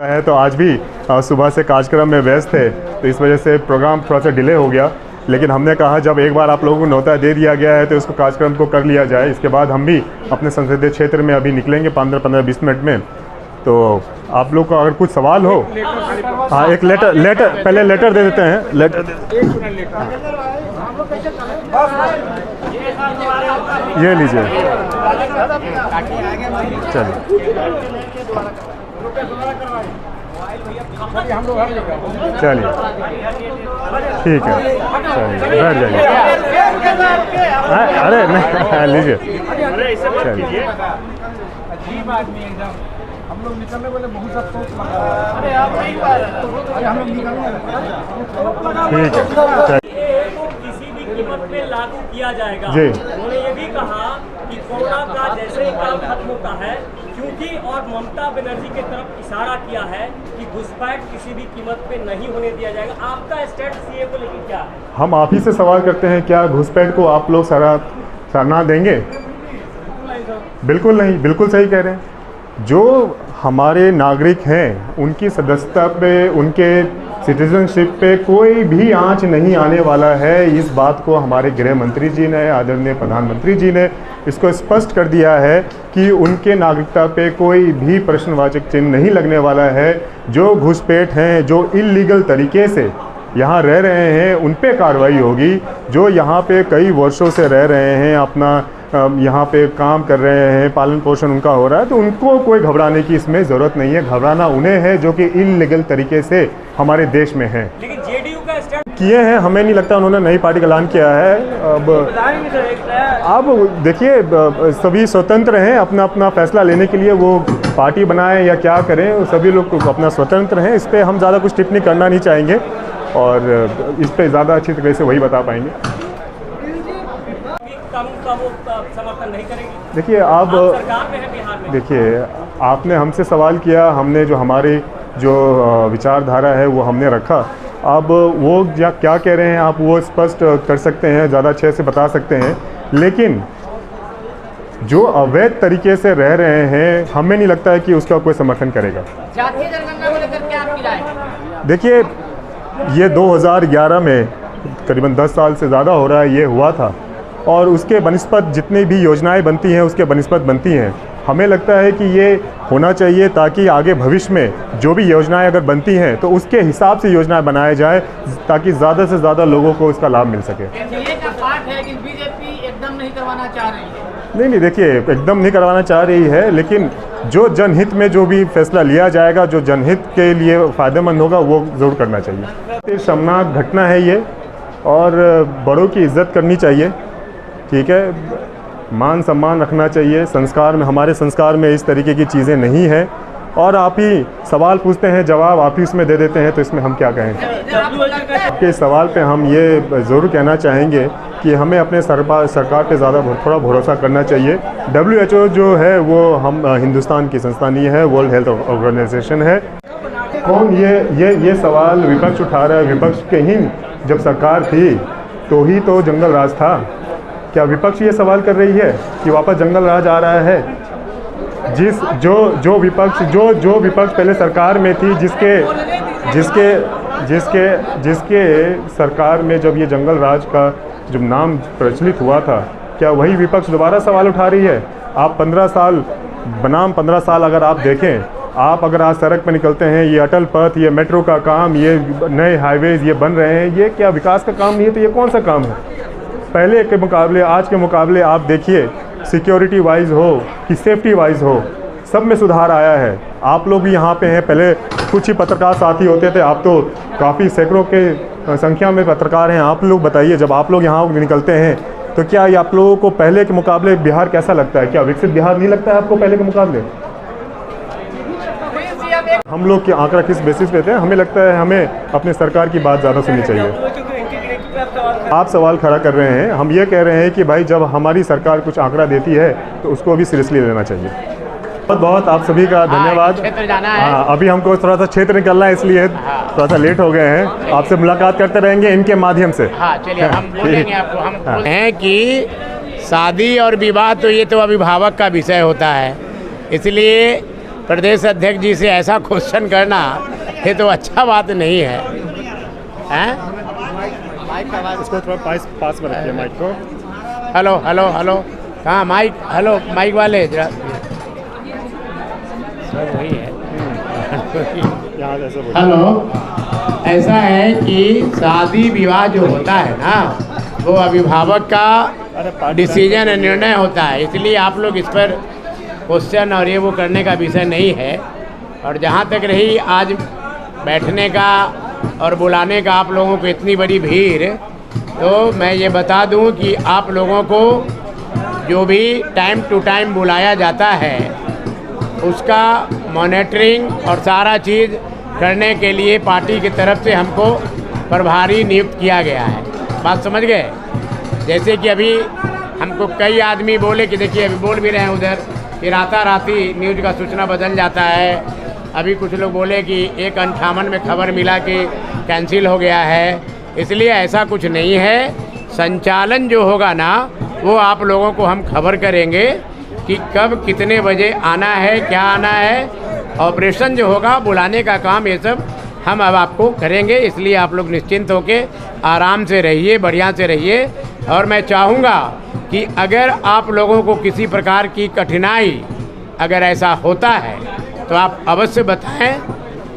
है तो आज भी सुबह से कार्यक्रम में व्यस्त थे, तो इस वजह से प्रोग्राम थोड़ा सा डिले हो गया। लेकिन हमने कहा जब एक बार आप लोगों को न्योता दे दिया गया है तो इसको कार्यक्रम को कर लिया जाए। इसके बाद हम भी अपने संसदीय क्षेत्र में अभी निकलेंगे 15-20 मिनट में। तो आप लोग को अगर कुछ सवाल हो, हाँ एक लेटर पहले लेटर दे देते हैं। लेटर ये लीजिए, चलिए चलिए ठीक है, चलिए बैठ जाइए। अरे नहीं लीजिए, चलिए। हम लोग निकलने वाले बहुत सा सोच लगा। अरे आप नहीं हम लोग निकलने ठीक है, किसी भी कीमत पे लागू किया जाएगा। जी। उन्होंने ये भी कहा कि कोरोना का जैसे ही काम खत्म होता है, क्योंकि और ममता बनर्जी की तरफ इशारा किया है कि घुसपैठ किसी भी कीमत पे नहीं होने दिया जाएगा। आपका स्टैंड सीए को लेकर क्या है? हम आप ही से सवाल करते हैं, क्या घुसपैठ को आप लोग सराहना देंगे? बिल्कुल नहीं, बिल्कुल सही कह रहे हैं। जो हमारे नागरिक हैं उनकी सदस्यता पे, उनके सिटीजनशिप पे कोई भी आंच नहीं आने वाला है। इस बात को हमारे गृह मंत्री जी ने, आदरणीय प्रधानमंत्री जी ने इसको स्पष्ट कर दिया है कि उनके नागरिकता पे कोई भी प्रश्नवाचक चिन्ह नहीं लगने वाला है। जो घुसपैठ हैं, जो इल्लीगल तरीके से यहाँ रह रहे हैं, उन पे कार्रवाई होगी। जो यहाँ पे कई वर्षों से रह रहे हैं, अपना यहाँ पे काम कर रहे हैं, पालन पोषण उनका हो रहा है, तो उनको कोई घबराने की इसमें ज़रूरत नहीं है। घबराना उन्हें है जो कि इल्लीगल तरीके से हमारे देश में हैं। लेकिन जेडीयू का स्टैंड किए हैं, हमें नहीं लगता उन्होंने नई पार्टी का ऐलान किया है। अब देखिए, सभी स्वतंत्र हैं अपना अपना फैसला लेने के लिए, वो पार्टी बनाएं या क्या करें, सभी लोग अपना स्वतंत्र हैं। इस पर हम ज़्यादा कुछ टिप्पणी करना नहीं चाहेंगे और इस पर ज़्यादा अच्छी तरह से वही बता पाएंगे। का वो समर्थन नहीं करेगी। देखिए आप सरकार में है बिहार में। देखिए, आपने हमसे सवाल किया, हमने जो हमारी जो विचारधारा है वो हमने रखा। अब वो क्या कह रहे हैं आप वो स्पष्ट कर सकते हैं, ज़्यादा अच्छे से बता सकते हैं। लेकिन जो अवैध तरीके से रह रहे हैं, हमें नहीं लगता है कि उसका कोई समर्थन करेगा। जातीय जनगणना को लेकर क्या आपकी राय है? देखिए, ये 2011 में करीबन 10 साल से ज़्यादा हो रहा है ये हुआ था, और उसके बनिस्पत जितनी भी योजनाएं बनती हैं उसके बनिस्पत बनती हैं। हमें लगता है कि ये होना चाहिए ताकि आगे भविष्य में जो भी योजनाएं अगर बनती हैं तो उसके हिसाब से योजनाएं बनाया जाए, ताकि ज़्यादा से ज़्यादा लोगों को इसका लाभ मिल सके। एनडीए का पार्ट है लेकिन बीजेपी एकदम नहीं करवाना चाह रही है। नहीं, देखिए, एकदम नहीं करवाना चाह रही है, लेकिन जो जनहित में जो भी फैसला लिया जाएगा, जो जनहित के लिए फ़ायदेमंद होगा, वो ज़रूर करना चाहिए। शर्मनाक घटना है ये, और बड़ों की इज्जत करनी चाहिए, ठीक है, मान सम्मान रखना चाहिए। संस्कार में, हमारे संस्कार में इस तरीके की चीज़ें नहीं है। और आप ही सवाल पूछते हैं, जवाब आप ही उसमें दे देते हैं, तो इसमें हम क्या कहें। आपके सवाल पे हम ये ज़रूर कहना चाहेंगे कि हमें अपने सरकार पे ज़्यादा थोड़ा भरोसा करना चाहिए। WHO जो है वो हम हिंदुस्तान की संस्था नहीं है, वर्ल्ड हेल्थ ऑर्गेनाइजेशन है। कौन ये सवाल विपक्ष उठा रहा है? विपक्ष के ही जब सरकार थी तो ही तो जंगल राज था। क्या विपक्ष ये सवाल कर रही है कि वापस जंगल राज आ रहा है? जो विपक्ष पहले सरकार में थी, जिसके सरकार में जब ये जंगल राज का जब नाम प्रचलित हुआ था, क्या वही विपक्ष दोबारा सवाल उठा रही है? आप 15 साल बनाम 15 साल अगर आप देखें, आप अगर आज सड़क पर निकलते हैं, ये अटल पथ, ये मेट्रो का काम, ये नए हाईवेज ये बन रहे हैं, ये क्या विकास का काम नहीं है? तो ये कौन सा काम है? पहले के मुकाबले, आज के मुकाबले आप देखिए, सिक्योरिटी वाइज हो कि सेफ्टी वाइज हो, सब में सुधार आया है। आप लोग भी यहाँ पे हैं, पहले कुछ ही पत्रकार साथी होते थे, आप तो काफ़ी सैकड़ों के संख्या में पत्रकार हैं। आप लोग बताइए, जब आप लोग यहाँ निकलते हैं तो क्या ये आप लोगों को पहले के मुकाबले बिहार कैसा लगता है? क्या विकसित बिहार नहीं लगता है आपको पहले के मुकाबले? हम लोग के आंकड़ा किस बेसिस पे थे? हमें लगता है हमें अपने सरकार की बात ज़्यादा सुननी चाहिए। आप सवाल खड़ा कर रहे हैं, हम ये कह रहे हैं कि भाई जब हमारी सरकार कुछ आंकड़ा देती है तो उसको भी सीरियसली लेना चाहिए। बहुत बहुत आप सभी का धन्यवाद। हाँ, अभी हमको थोड़ा सा क्षेत्र निकलना है, इसलिए थोड़ा सा लेट हो गए हैं। आपसे मुलाकात करते रहेंगे इनके माध्यम से। हाँ, चलिए हम बोलेंगे आपको। हम हैं कि शादी और विवाह तो ये तो अभिभावक का विषय होता है, इसलिए प्रदेश अध्यक्ष जी से ऐसा क्वेश्चन करना ये तो अच्छा बात नहीं है, हैं? इसको थोड़ा पास में रखिए माइक को। हेलो हेलो हेलो, कहाँ माइक? हेलो माइक वाले जरा, सब वही है। यहाँ जैसे बोलिए। हेलो, ऐसा है कि शादी विवाह जो होता है ना, वो अभिभावक का डिसीजन और निर्णय होता है, इसलिए आप लोग इस पर क्वेश्चन और ये वो करने का विषय नहीं है। और जहाँ तक रही आज बैठने का और बुलाने का आप लोगों को इतनी बड़ी भीड़, तो मैं ये बता दूं कि आप लोगों को जो भी टाइम टू टाइम बुलाया जाता है उसका मॉनिटरिंग और सारा चीज़ करने के लिए पार्टी की तरफ से हमको प्रभारी नियुक्त किया गया है। बात समझ गए? जैसे कि अभी हमको कई आदमी बोले कि देखिए अभी बोल भी रहे हैं उधर कि राताराती न्यूज़ का सूचना बदल जाता है। अभी कुछ लोग बोले कि 1:58 में खबर मिला कि कैंसिल हो गया है, इसलिए ऐसा कुछ नहीं है। संचालन जो होगा ना वो आप लोगों को हम खबर करेंगे कि कब कितने बजे आना है, क्या आना है। ऑपरेशन जो होगा, बुलाने का काम, ये सब हम अब आपको करेंगे, इसलिए आप लोग निश्चिंत होकर आराम से रहिए, बढ़िया से रहिए। और मैं चाहूँगा कि अगर आप लोगों को किसी प्रकार की कठिनाई अगर ऐसा होता है तो आप अवश्य बताएं,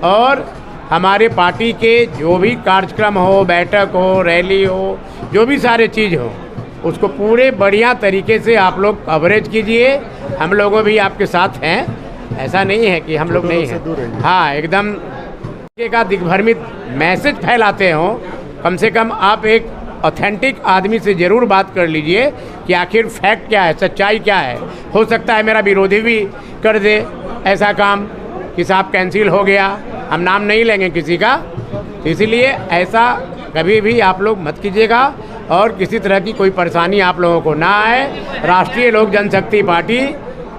और हमारे पार्टी के जो भी कार्यक्रम हो, बैठक हो, रैली हो, जो भी सारे चीज़ हो, उसको पूरे बढ़िया तरीके से आप लोग कवरेज कीजिए। हम लोगों भी आपके साथ हैं, ऐसा नहीं है कि हम लोग नहीं हैं। हाँ, एकदम का दिग्भ्रमित मैसेज फैलाते हो, कम से कम आप एक ऑथेंटिक आदमी से ज़रूर बात कर लीजिए कि आखिर फैक्ट क्या है, सच्चाई क्या है। हो सकता है मेरा विरोधी भी कर दे ऐसा काम कि साहब कैंसिल हो गया, हम नाम नहीं लेंगे किसी का, इसलिए ऐसा कभी भी आप लोग मत कीजिएगा और किसी तरह की कोई परेशानी आप लोगों को ना आए। राष्ट्रीय लोक जनशक्ति पार्टी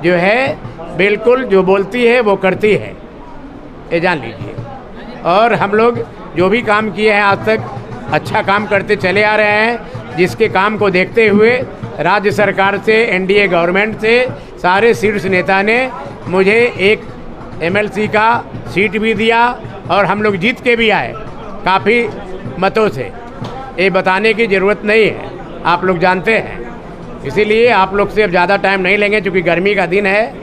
जो है बिल्कुल जो बोलती है वो करती है, ये जान लीजिए। और हम लोग जो भी काम किए हैं आज तक अच्छा काम करते चले आ रहे हैं, जिसके काम को देखते हुए राज्य सरकार से, एनडीए गवर्नमेंट से सारे शीर्ष नेता ने मुझे एक एमएलसी का सीट भी दिया और हम लोग जीत के भी आए काफ़ी मतों से। ये बताने की ज़रूरत नहीं है, आप लोग जानते हैं। इसीलिए आप लोग से अब ज़्यादा टाइम नहीं लेंगे, क्योंकि गर्मी का दिन है,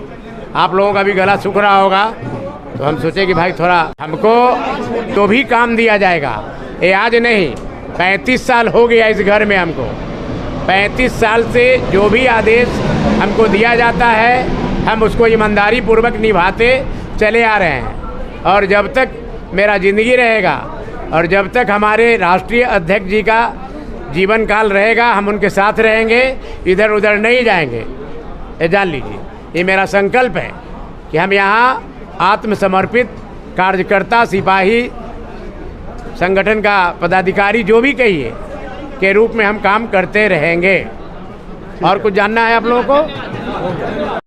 आप लोगों का भी गला सूख रहा होगा, तो हम सोचे कि भाई थोड़ा हमको तो भी काम दिया जाएगा। ये आज नहीं, 35 साल हो गया इस घर में हमको। 35 साल से जो भी आदेश हमको दिया जाता है हम उसको ईमानदारी पूर्वक निभाते चले आ रहे हैं। और जब तक मेरा ज़िंदगी रहेगा और जब तक हमारे राष्ट्रीय अध्यक्ष जी का जीवन काल रहेगा, हम उनके साथ रहेंगे, इधर उधर नहीं जाएंगे, ये जान लीजिए। ये मेरा संकल्प है कि हम यहाँ आत्मसमर्पित कार्यकर्ता, सिपाही, संगठन का पदाधिकारी, जो भी कहिए, के रूप में हम काम करते रहेंगे। और कुछ जानना है आप लोगों को?